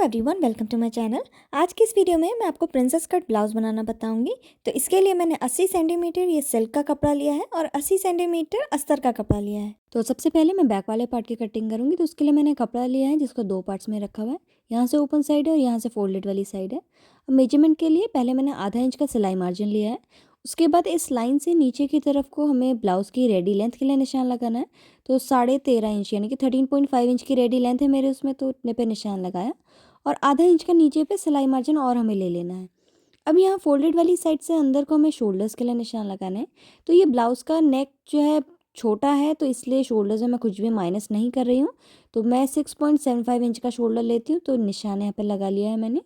Everyone, welcome to my channel. आज की इस वीडियो में मैं आपको प्रिंसेस कट ब्लाउज बनाना बताऊंगी। तो इसके लिए मैंने 80 सेंटीमीटर ये सिल्क का कपड़ा लिया है और 80 सेंटीमीटर अस्तर का कपड़ा लिया है। तो सबसे पहले मैं बैक वाले पार्ट की कटिंग करूंगी। तो उसके लिए मैंने कपड़ा लिया है जिसको दो पार्ट्स में रखा हुआ है। यहाँ से ओपन साइड है और यहाँ से फोल्डेड वाली साइड है। अब मेजरमेंट के लिए पहले मैंने आधा इंच का सिलाई मार्जिन लिया है। उसके बाद इस लाइन से नीचे की तरफ को हमें ब्लाउज़ की रेडी लेंथ के लिए निशान लगाना है। तो 13.5 इंच यानी कि 13.5 इंच की रेडी लेंथ है मेरे उसमें, तो इतने पे निशान लगाया और आधा इंच का नीचे पे सिलाई मार्जिन और हमें ले लेना है। अब यहाँ फोल्डेड वाली साइड से अंदर को हमें शोल्डर्स के लिए निशान लगाना है। तो ये ब्लाउज़ का नेक जो है छोटा है, तो इसलिए शोल्डर्स में मैं कुछ भी माइनस नहीं कर रही हूँ। तो मैं 6.75 इंच का शोल्डर लेती हूँ, तो निशान यहाँ पे लगा लिया है मैंने।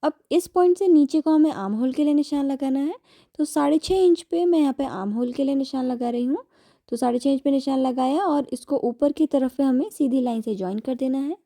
अब इस पॉइंट से नीचे को हमें आर्म होल के लिए निशान लगाना है। तो 6.5 इंच पे मैं यहाँ पे आर्म होल के लिए निशान लगा रही हूँ। तो 6.5 इंच पे निशान लगाया और इसको ऊपर की तरफ पे हमें सीधी लाइन से ज्वाइन कर देना है।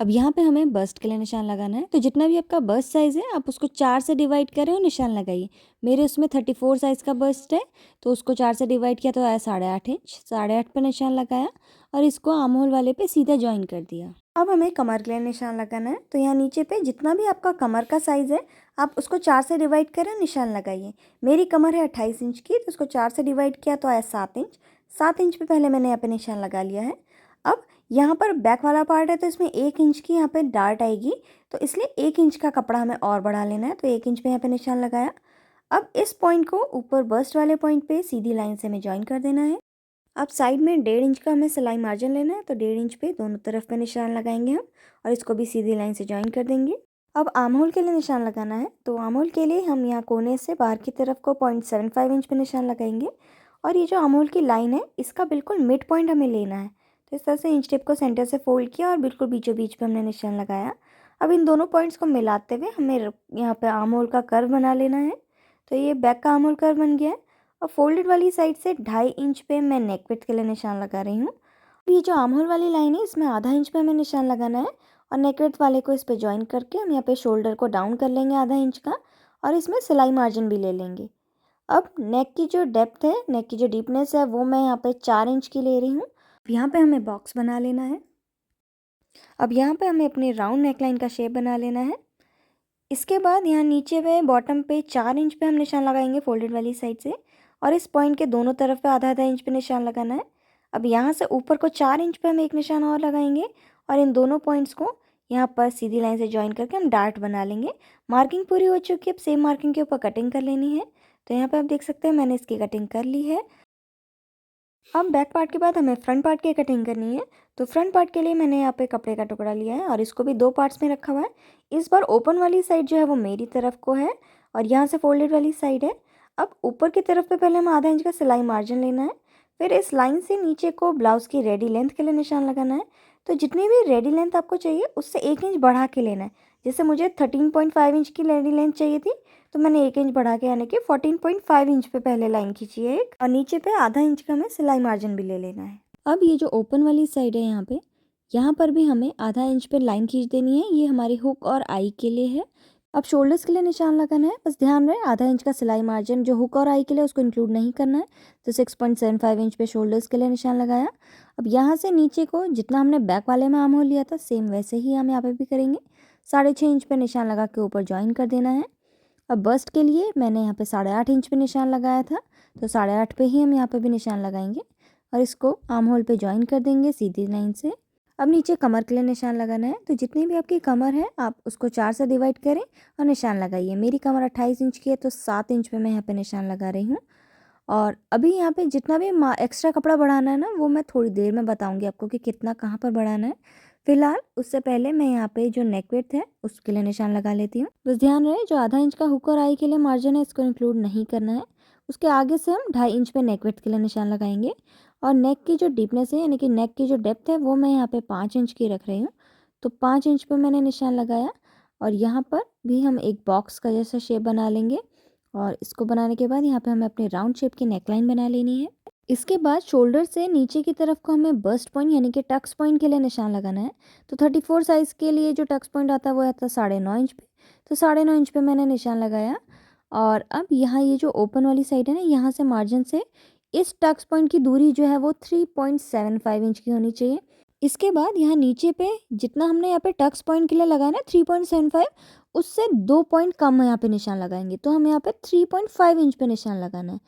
अब यहाँ पे हमें बस्ट के लिए निशान लगाना है। तो जितना भी आपका बस्ट साइज़ है आप उसको 4 से डिवाइड करें और निशान लगाइए। मेरे उसमें 34 साइज़ का बस्ट है, तो उसको 4 से डिवाइड किया तो आया 8.5 इंच। 8.5 पे निशान लगाया और इसको आर्म होल वाले पे सीधा ज्वाइन कर दिया। अब हमें कमर के लिए निशान लगाना है। तो यहाँ नीचे पे जितना भी आपका कमर का साइज़ है आप उसको 4 से डिवाइड करें, निशान लगाइए। मेरी कमर है 28 इंच की, तो उसको 4 से डिवाइड किया तो आया 7 इंच। 7 इंच पे पहले मैंने यहाँ पे निशान लगा लिया है। अब यहाँ पर बैक वाला पार्ट है तो इसमें 1 इंच की यहाँ पे डार्ट आएगी, तो इसलिए 1 इंच का कपड़ा हमें और बढ़ा लेना है। तो 1 इंच पे यहाँ पे निशान लगाया। अब इस पॉइंट को ऊपर बस्ट वाले पॉइंट पे सीधी लाइन से हमें ज्वाइन कर देना है। अब साइड में 1.5 इंच का हमें सिलाई मार्जिन लेना है। तो 1.5 इंच पे दोनों तरफ पे निशान लगाएंगे हम और इसको भी सीधी लाइन से ज्वाइन कर देंगे। अब आर्म होल के लिए निशान लगाना है। तो आर्म होल के लिए हम यहाँ कोने से बाहर की तरफ को 0.75 इंच पे निशान लगाएंगे और ये जो आर्म होल की लाइन है इसका बिल्कुल मिड पॉइंट हमें लेना है। तो इस तरह से इंच टेप को सेंटर से फोल्ड किया और बिल्कुल बीचों बीच पे हमने निशान लगाया। अब इन दोनों पॉइंट्स को मिलाते हुए हमें यहाँ पे आर्म होल का कर्व बना लेना है। तो ये बैक का आर्म होल कर्व बन गया है। और फोल्डेड वाली साइड से 2.5 इंच पे मैं नेक विड्थ के लिए निशान लगा रही हूँ। ये जो आर्म होल वाली लाइन है इसमें आधा इंच पे हमें निशान लगाना है और नेक विड्थ वाले को इस पे ज्वाइन करके हम यहाँ पे शोल्डर को डाउन कर लेंगे आधा इंच का और इसमें सिलाई मार्जिन भी ले लेंगे। अब नेक की जो डेप्थ है, नेक की जो डीपनेस है, वो मैं यहाँ पे 4 इंच की ले रही हूँ। यहाँ पे हमें बॉक्स बना लेना है। अब यहाँ पे हमें अपनी राउंड नेकलाइन का शेप बना लेना है। इसके बाद यहाँ नीचे पे बॉटम पे 4 इंच पे हम निशान लगाएंगे फोल्डेड वाली साइड से और इस पॉइंट के दोनों तरफ पे आधा आधा इंच पे निशान लगाना है। अब यहाँ से ऊपर को 4 इंच पे हम एक निशान और लगाएंगे और इन दोनों पॉइंट्स को यहाँ पर सीधी लाइन से ज्वाइन करके हम डार्ट बना लेंगे। मार्किंग पूरी हो चुकी है, अब सेम मार्किंग के ऊपर कटिंग कर लेनी है। तो यहाँ पर आप देख सकते हैं मैंने इसकी कटिंग कर ली है। अब बैक पार्ट के बाद हमें फ्रंट पार्ट की कटिंग करनी है। तो फ्रंट पार्ट के लिए मैंने यहाँ पे कपड़े का टुकड़ा लिया है और इसको भी दो पार्ट्स में रखा हुआ है। इस बार ओपन वाली साइड जो है वो मेरी तरफ को है और यहाँ से फोल्डेड वाली साइड है। अब ऊपर की तरफ पे पहले हमें आधा इंच का सिलाई मार्जिन लेना है। फिर इस लाइन से नीचे को ब्लाउज़ की रेडी लेंथ के लिए निशान लगाना है। तो जितनी भी रेडी लेंथ आपको चाहिए उससे 1 इंच बढ़ा के लेना है। जैसे मुझे 13.5 इंच की रेडी लेंथ चाहिए थी, तो मैंने 1 इंच बढ़ा के यानी कि 14.5 इंच पे पहले लाइन खींची है एक, और नीचे पे आधा इंच का हमें सिलाई मार्जिन भी ले लेना है। अब ये जो ओपन वाली साइड है यहाँ पर भी हमें आधा इंच पे लाइन खींच देनी है। ये हमारी हुक और आई के लिए है। अब शोल्डर्स के लिए निशान लगाना है। बस ध्यान रहे आधा इंच का सिलाई मार्जिन जो हुक और आई के लिए उसको इंक्लूड नहीं करना है। तो 6.75 इंच पे शोल्डर्स के लिए निशान लगाया। अब यहाँ से नीचे को जितना हमने बैक वाले में आर्म होल लिया था सेम वैसे ही हम यहाँ पे भी करेंगे। 6.5 इंच पे निशान लगा के ऊपर ज्वाइन कर देना है। अब बस्ट के लिए मैंने यहाँ पे 8.5 इंच पे निशान लगाया था, तो 8.5 पे ही हम यहाँ पे भी निशान लगाएंगे और इसको आर्म होल पे ज्वाइन कर देंगे सीधी लाइन से। अब नीचे कमर के लिए निशान लगाना है। तो जितनी भी आपकी कमर है आप उसको 4 से डिवाइड करें और निशान लगाइए। मेरी कमर 28 इंच की है, तो 7 इंच पे मैं यहाँ पे निशान लगा रही हूँ। और अभी यहाँ पे जितना भी एक्स्ट्रा कपड़ा बढ़ाना है ना, वो मैं थोड़ी देर में बताऊँगी आपको कि कितना कहाँ पर बढ़ाना है। फिलहाल उससे पहले मैं यहाँ पे जो नेक विड्थ है उसके लिए निशान लगा लेती हूँ। बस ध्यान रहे जो आधा इंच का हुक और आई के लिए मार्जिन है इसको इंक्लूड नहीं करना है। उसके आगे से हम 2.5 इंच पे नेक विड्थ के लिए निशान लगाएंगे और नेक की जो डीपनेस है यानी कि नेक की जो डेप्थ है वो मैं यहाँ पे 5 इंच की रख रही हूँ। तो 5 इंच पे मैंने निशान लगाया और यहाँ पर भी हम एक बॉक्स का जैसा शेप बना लेंगे और इसको बनाने के बाद यहाँ पे हमें अपने राउंड शेप की नेकलाइन बना लेनी है। इसके बाद शोल्डर से नीचे की तरफ को हमें बस्ट पॉइंट यानी कि टक्स पॉइंट के लिए निशान लगाना है। तो 34 साइज़ के लिए जो टक्स पॉइंट आता है वो आता है 9.5 इंच पे। तो 9.5 इंच पे मैंने निशान लगाया और अब यहाँ ये जो ओपन वाली साइड है ना, यहाँ से मार्जिन से इस टक्स पॉइंट की दूरी जो है वो 3.75 इंच की होनी चाहिए। इसके बाद यहाँ नीचे पे जितना हमने यहाँ पे टक्स पॉइंट के लिए लगाया ना 3.75, उससे 2 पॉइंट कम यहाँ पे निशान लगाएंगे। तो हम यहाँ पे 3.5 इंच पे निशान लगाना है।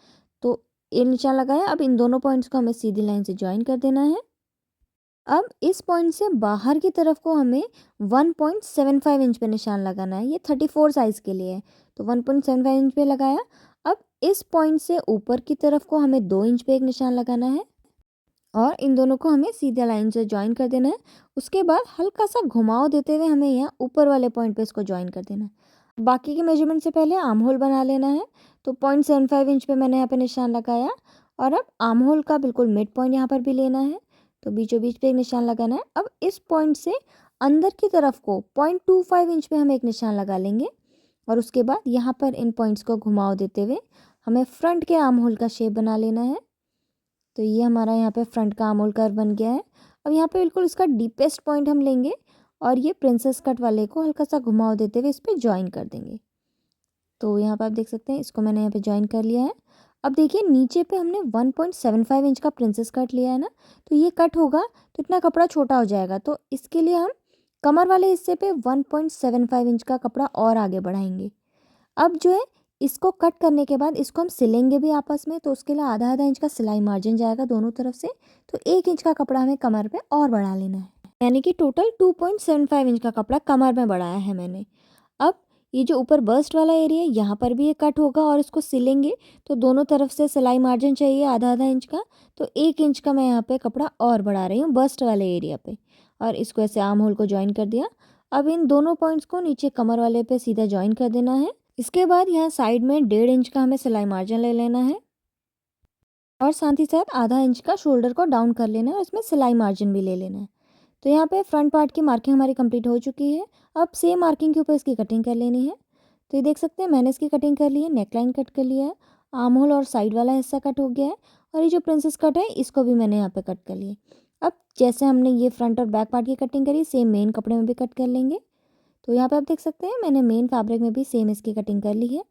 तो ये निशान लगाया। अब इन दोनों पॉइंट्स को हमें सीधी लाइन से ज्वाइन कर देना है। अब इस पॉइंट से बाहर की तरफ को हमें 1.75 इंच पे निशान लगाना है। ये 34 साइज़ के लिए है, तो 1.75 इंच पे लगाया। अब इस पॉइंट से ऊपर की तरफ को हमें 2 इंच पे एक निशान लगाना है और इन दोनों को हमें सीधा लाइन से ज्वाइन कर देना है। उसके बाद हल्का सा घुमाव देते हुए हमें यहाँ ऊपर वाले पॉइंट पे इसको ज्वाइन कर देना है। बाकी के मेजरमेंट से पहले आर्म होल बना लेना है। तो 0.75 इंच पे मैंने यहाँ पे निशान लगाया और अब आर्म होल का बिल्कुल मिड पॉइंट यहाँ पर भी लेना है। तो बीचों बीच पे एक निशान लगाना है। अब इस पॉइंट से अंदर की तरफ को 0.25 इंच पे हम एक निशान लगा लेंगे और उसके बाद यहाँ पर इन पॉइंट्स को घुमाव देते हुए हमें फ्रंट के आर्म होल का शेप बना लेना है। तो ये हमारा यहाँ पे फ्रंट का आर्म होल कर्व बन गया है। अब यहाँ पे बिल्कुल इसका डीपेस्ट पॉइंट हम लेंगे और ये प्रिंसेस कट वाले को हल्का सा घुमाव देते हुए इस पर ज्वाइन कर देंगे। तो यहाँ पे आप देख सकते हैं इसको मैंने यहाँ पे ज्वाइन कर लिया है। अब देखिए नीचे पे हमने 1.75 इंच का प्रिंसेस कट लिया है ना, तो ये कट होगा तो इतना कपड़ा छोटा हो जाएगा। तो इसके लिए हम कमर वाले हिस्से पे 1.75 इंच का कपड़ा और आगे बढ़ाएंगे। अब जो है इसको कट करने के बाद इसको हम सिलेंगे भी आपस में, तो उसके लिए आधा आधा इंच का सिलाई मार्जिन जाएगा दोनों तरफ से। तो 1 इंच का कपड़ा हमें कमर पे और बढ़ा लेना है, यानी कि टोटल 2.75 इंच का कपड़ा कमर में बढ़ाया है मैंने। अब ये जो ऊपर बस्ट वाला एरिया है यहाँ पर भी ये कट होगा और इसको सिलेंगे, तो दोनों तरफ से सिलाई मार्जिन चाहिए आधा आधा इंच का। तो 1 इंच का मैं यहाँ पे कपड़ा और बढ़ा रही हूँ बस्ट वाले एरिया पे और इसको ऐसे आर्म होल को ज्वाइन कर दिया। अब इन दोनों पॉइंट्स को नीचे कमर वाले पे सीधा ज्वाइन कर देना है। इसके बाद यहाँ साइड में 1.5 इंच का हमें सिलाई मार्जिन ले लेना है और साथ ही साथ आधा इंच का शोल्डर को डाउन कर लेना है और इसमें सिलाई मार्जिन भी ले लेना है। तो यहाँ पे फ्रंट पार्ट की मार्किंग हमारी कंप्लीट हो चुकी है। अब सेम मार्किंग के ऊपर इसकी कटिंग कर लेनी है। तो ये देख सकते हैं मैंने इसकी कटिंग कर ली है, नेकलाइन कट कर लिया है, आर्म होल और साइड वाला हिस्सा कट हो गया है और ये जो प्रिंसेस कट है इसको भी मैंने यहाँ पे कट कर लिया। अब जैसे हमने ये फ्रंट और बैक पार्ट की कटिंग करी सेम मेन कपड़े में भी कट कर लेंगे। तो यहाँ पे आप देख सकते हैं मैंने मेन फैब्रिक में भी सेम इसकी कटिंग कर ली है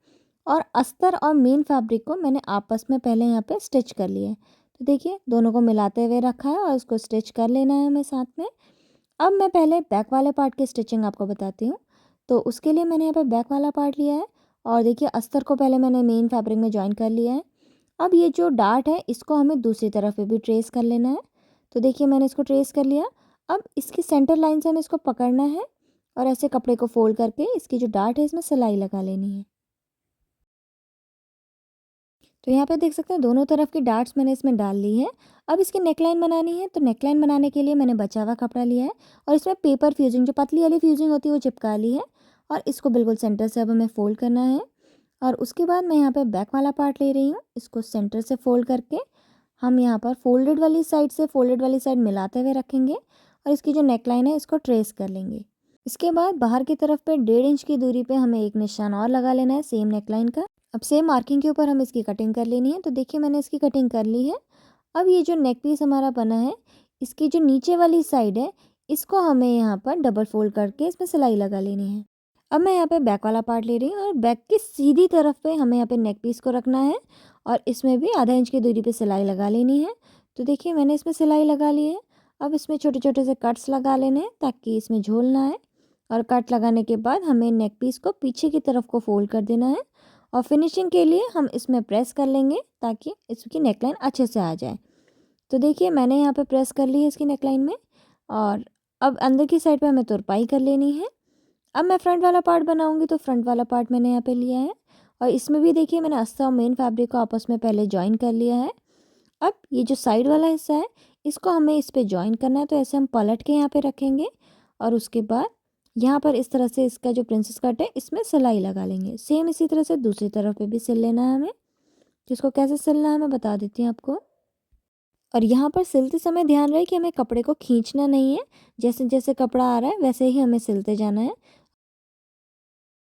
और अस्तर और मेन फैब्रिक को मैंने आपस में पहले यहाँ पे स्टिच कर लिया है। तो देखिए दोनों को मिलाते हुए रखा है और इसको स्टिच कर लेना है हमें साथ में। अब मैं पहले बैक वाले पार्ट की स्टिचिंग आपको बताती हूँ। तो उसके लिए मैंने यहाँ पे बैक वाला पार्ट लिया है और देखिए अस्तर को पहले मैंने मेन फैब्रिक में ज्वाइन कर लिया है। अब ये जो डार्ट है इसको हमें दूसरी तरफ पे भी ट्रेस कर लेना है। तो देखिए मैंने इसको ट्रेस कर लिया। अब इसकी सेंटर लाइन से हमें इसको पकड़ना है और ऐसे कपड़े को फोल्ड करके इसकी जो डार्ट है इसमें सिलाई लगा लेनी है। तो यहाँ पे देख सकते हैं दोनों तरफ की डार्ट्स मैंने इसमें डाल ली है। अब इसकी नेकलाइन बनानी है। तो नेकलाइन बनाने के लिए मैंने बचा हुआ कपड़ा लिया है और इसमें पेपर फ्यूजिंग जो पतली वाली फ्यूजिंग होती है वो चिपका ली है और इसको बिल्कुल सेंटर से अब हमें फोल्ड करना है। और उसके बाद मैं यहाँ पे बैक वाला पार्ट ले रही हूँ, इसको सेंटर से फोल्ड करके हम यहाँ पर फोल्डेड वाली साइड से फोल्डेड वाली साइड मिलाते हुए रखेंगे और इसकी जो नेकलाइन है इसको ट्रेस कर लेंगे। इसके बाद बाहर की तरफ पे 1.5 इंच की दूरी पे हमें एक निशान और लगा लेना है सेम नेकलाइन का। अब सेम मार्किंग के ऊपर हम इसकी कटिंग कर लेनी है। तो देखिए मैंने इसकी कटिंग कर ली है। अब ये जो नेक पीस हमारा बना है इसकी जो नीचे वाली साइड है इसको हमें यहाँ पर डबल फोल्ड करके इसमें सिलाई लगा लेनी है। अब मैं यहाँ पे बैक वाला पार्ट ले रही हूँ और बैक की सीधी तरफ पे हमें यहाँ पे नेक पीस को रखना है और इसमें भी आधा इंच की दूरी पे सिलाई लगा लेनी है। तो देखिए मैंने इसमें सिलाई लगा ली है। अब इसमें छोटे छोटे से कट्स लगा लेने हैं ताकि इसमें झोल ना आए और कट लगाने के बाद हमें नेक पीस को पीछे की तरफ को फोल्ड कर देना है और फिनिशिंग के लिए हम इसमें प्रेस कर लेंगे ताकि इसकी नेकलाइन अच्छे से आ जाए। तो देखिए मैंने यहाँ पे प्रेस कर ली है इसकी नेकलाइन में और अब अंदर की साइड पे हमें तुरपाई कर लेनी है। अब मैं फ्रंट वाला पार्ट बनाऊंगी तो फ्रंट वाला पार्ट मैंने यहाँ पे लिया है और इसमें भी देखिए मैंने अस्तर और मेन फैब्रिक को आपस में पहले ज्वाइन कर लिया है। अब ये जो साइड वाला हिस्सा है इसको हमें इस पे ज्वाइन करना है। तो ऐसे हम पलट के यहाँ पे रखेंगे और उसके बाद यहाँ पर इस तरह से इसका जो प्रिंसेस कट है इसमें सिलाई लगा लेंगे। सेम इसी तरह से दूसरी तरफ पे भी सिल लेना है हमें। जिसको कैसे सिलना है मैं बता देती हूँ आपको। और यहाँ पर सिलते समय ध्यान रहे कि हमें कपड़े को खींचना नहीं है, जैसे जैसे कपड़ा आ रहा है वैसे ही हमें सिलते जाना है।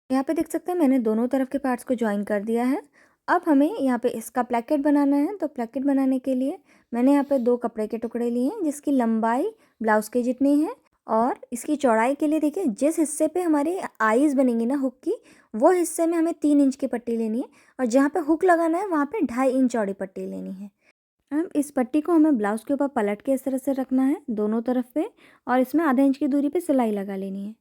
यहाँ पे देख सकते हैं मैंने दोनों तरफ के पार्ट्स को ज्वाइन कर दिया है। अब हमें यहाँ पे इसका प्लेकेट बनाना है। तो प्लेकेट बनाने के लिए मैंने यहाँ पे 2 कपड़े के टुकड़े लिए हैं जिसकी लंबाई ब्लाउज के जितनी है और इसकी चौड़ाई के लिए देखिए जिस हिस्से पे हमारी आईज बनेंगी ना हुक की, वो हिस्से में हमें 3 इंच की पट्टी लेनी है और जहाँ पे हुक लगाना है वहाँ पे 2.5 इंच चौड़ी पट्टी लेनी है। अब इस पट्टी को हमें ब्लाउज़ के ऊपर पलट के इस तरह से रखना है दोनों तरफ पे, और इसमें आधा इंच की दूरी पे सिलाई लगा लेनी है।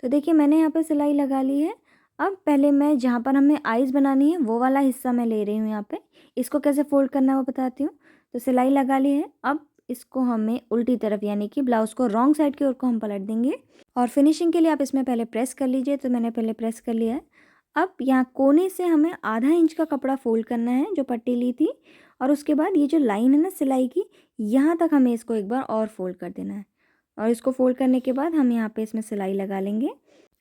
तो देखिए मैंने यहाँ पे सिलाई लगा ली है। अब पहले मैं जहाँ पर हमें आइज़ बनानी है वो वाला हिस्सा मैं ले रही हूँ यहाँ पे। इसको कैसे फ़ोल्ड करना है वो बताती हूँ। तो सिलाई लगा ली है। अब इसको हमें उल्टी तरफ यानी कि ब्लाउज़ को रॉन्ग साइड की ओर को हम पलट देंगे, और फिनिशिंग के लिए आप इसमें पहले प्रेस कर लीजिए। तो मैंने पहले प्रेस कर लिया है। अब यहाँ कोने से हमें आधा इंच का कपड़ा फ़ोल्ड करना है जो पट्टी ली थी, और उसके बाद ये जो लाइन है ना सिलाई की, यहाँ तक हमें इसको एक बार और फ़ोल्ड कर देना है। और इसको फ़ोल्ड करने के बाद हम यहाँ पे इसमें सिलाई लगा लेंगे,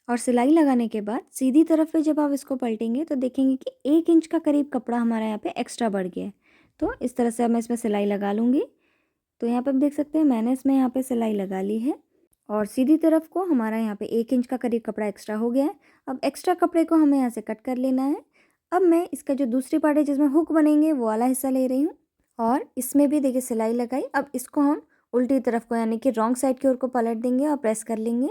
और सिलाई लगाने के बाद सीधी तरफ पे जब आप इसको पलटेंगे तो देखेंगे कि 1 इंच का करीब कपड़ा हमारा यहाँ पे एक्स्ट्रा बढ़ गया है। तो इस तरह से अब मैं इसमें सिलाई लगा लूँगी। तो यहाँ पे आप देख सकते हैं मैंने इसमें यहाँ पे सिलाई लगा ली है, और सीधी तरफ को हमारा यहाँ पे 1 इंच का करीब कपड़ा एक्स्ट्रा हो गया है। अब एक्स्ट्रा कपड़े को हमें यहाँ से कट कर लेना है। अब मैं इसका जो दूसरी पार्ट है जिसमें हुक बनेंगे वो वाला हिस्सा ले रही हूँ, और इसमें भी देखिए सिलाई लगाई। अब इसको हम उल्टी तरफ को यानी कि रॉन्ग साइड की ओर को पलट देंगे और प्रेस कर लेंगे।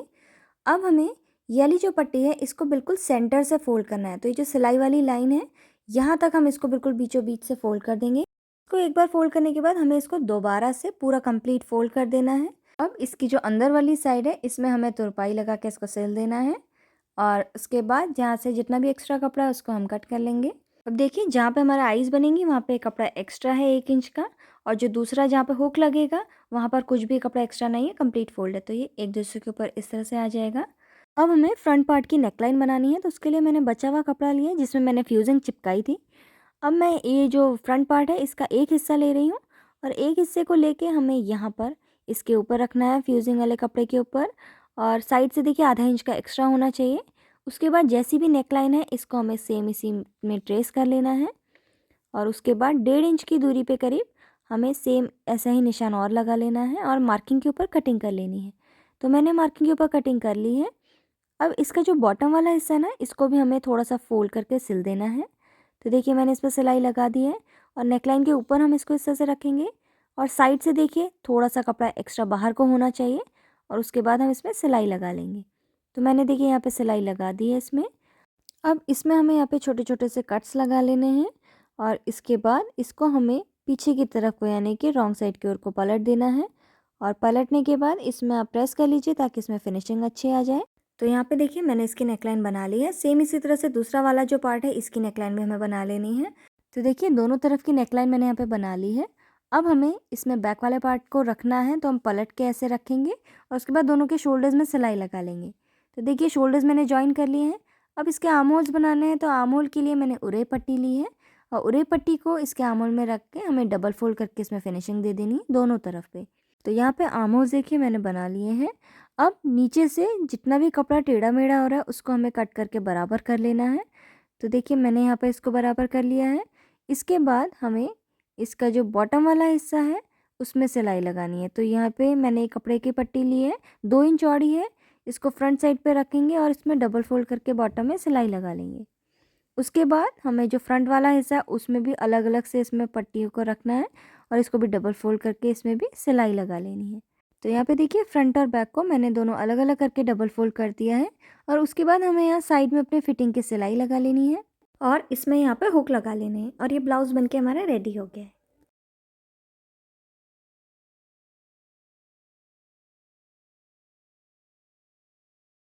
अब हमें ये वाली जो पट्टी है इसको बिल्कुल सेंटर से फ़ोल्ड करना है। तो ये जो सिलाई वाली लाइन है यहाँ तक हम इसको बिल्कुल बीचों बीच से फ़ोल्ड कर देंगे। इसको एक बार फ़ोल्ड करने के बाद हमें इसको दोबारा से पूरा कंप्लीट फ़ोल्ड कर देना है। अब इसकी जो अंदर वाली साइड है इसमें हमें तुरपाई लगा के इसको सिल देना है, और उसके बाद जहाँ से जितना भी एक्स्ट्रा कपड़ा है उसको हम कट कर लेंगे। अब देखिए जहाँ पे हमारा आइज़ बनेंगी वहाँ पे कपड़ा एक्स्ट्रा है 1 इंच का, और जो दूसरा जहाँ पे हुक लगेगा वहाँ पर कुछ भी कपड़ा एक्स्ट्रा नहीं है, कंप्लीट फ़ोल्ड है। तो ये एक दूसरे के ऊपर इस तरह से आ जाएगा। अब हमें फ्रंट पार्ट की नेकलाइन बनानी है, तो उसके लिए मैंने बचा हुआ कपड़ा लिया है जिसमें मैंने फ्यूज़िंग चिपकाई थी। अब मैं ये जो फ्रंट पार्ट है इसका एक हिस्सा ले रही हूँ, और एक हिस्से को लेके हमें यहाँ पर इसके ऊपर रखना है फ्यूज़िंग वाले कपड़े के ऊपर, और साइड से देखिए आधा इंच का एक्स्ट्रा होना चाहिए। उसके बाद जैसी भी नेकलाइन है इसको हमें सेम इसी में ट्रेस कर लेना है, और उसके बाद 1.5 इंच की दूरी पे करीब हमें सेम ऐसा ही निशान और लगा लेना है, और मार्किंग के ऊपर कटिंग कर लेनी है। तो मैंने मार्किंग के ऊपर कटिंग कर ली है। अब इसका जो बॉटम वाला हिस्सा है ना इसको भी हमें थोड़ा सा फोल्ड करके सिल देना है। तो देखिए मैंने इस पर सिलाई लगा दी है, और नेकलाइन के ऊपर हम इसको इस तरह से रखेंगे, और साइड से देखिए थोड़ा सा कपड़ा एक्स्ट्रा बाहर को होना चाहिए, और उसके बाद हम इसमें सिलाई लगा लेंगे। तो मैंने देखिए यहाँ पे सिलाई लगा दी है इसमें। अब इसमें हमें यहाँ पे छोटे छोटे से कट्स लगा लेने हैं, और इसके बाद इसको हमें पीछे की तरफ को यानी कि रॉन्ग साइड की ओर को पलट देना है, और पलटने के बाद इसमें आप प्रेस कर लीजिए ताकि इसमें फिनिशिंग अच्छी आ जाए। तो यहाँ पे देखिए मैंने इसकी नेकलाइन बना ली है। सेम इसी तरह से दूसरा वाला जो पार्ट है इसकी नेकलाइन भी हमें बना लेनी है। तो देखिए दोनों तरफ की नेकलाइन मैंने यहाँ पे बना ली है। अब हमें इसमें बैक वाले पार्ट को रखना है, तो हम पलट के ऐसे रखेंगे, और उसके बाद दोनों के शोल्डर्स में सिलाई लगा लेंगे। तो देखिए शोल्डर्स मैंने ज्वाइन कर लिए हैं। अब इसके आर्म होल्स बनाने हैं, तो आर्म होल के लिए मैंने उरे पट्टी ली है, और उरे पट्टी को इसके आर्म होल में रख के हमें डबल फोल्ड करके इसमें फिनिशिंग दे देनी है दोनों तरफ पे। तो यहाँ पे आर्म होल्स देखिए मैंने बना लिए हैं। अब नीचे से जितना भी कपड़ा टेढ़ा मेढ़ा हो रहा है उसको हमें कट करके बराबर कर लेना है। तो देखिए मैंने यहाँ पे इसको बराबर कर लिया है। इसके बाद हमें इसका जो बॉटम वाला हिस्सा है उसमें सिलाई लगानी है। तो यहाँ पे मैंने एक कपड़े की पट्टी ली है, 2 इंच चौड़ी है। इसको फ्रंट साइड पे रखेंगे और इसमें डबल फोल्ड करके बॉटम में सिलाई लगा लेंगे। उसके बाद हमें जो फ्रंट वाला हिस्सा है उसमें भी अलग अलग से इसमें पट्टियों को रखना है, और इसको भी डबल फोल्ड करके इसमें भी सिलाई लगा लेनी है। तो यहाँ पे देखिए फ्रंट और बैक को मैंने दोनों अलग अलग करके डबल फोल्ड कर दिया है, और उसके बाद हमें यहाँ साइड में अपने फिटिंग की सिलाई लगा लेनी है, और इसमें यहाँ पे हुक लगा लेने हैं, और ये ब्लाउज़ बनके हमारा रेडी हो गया है।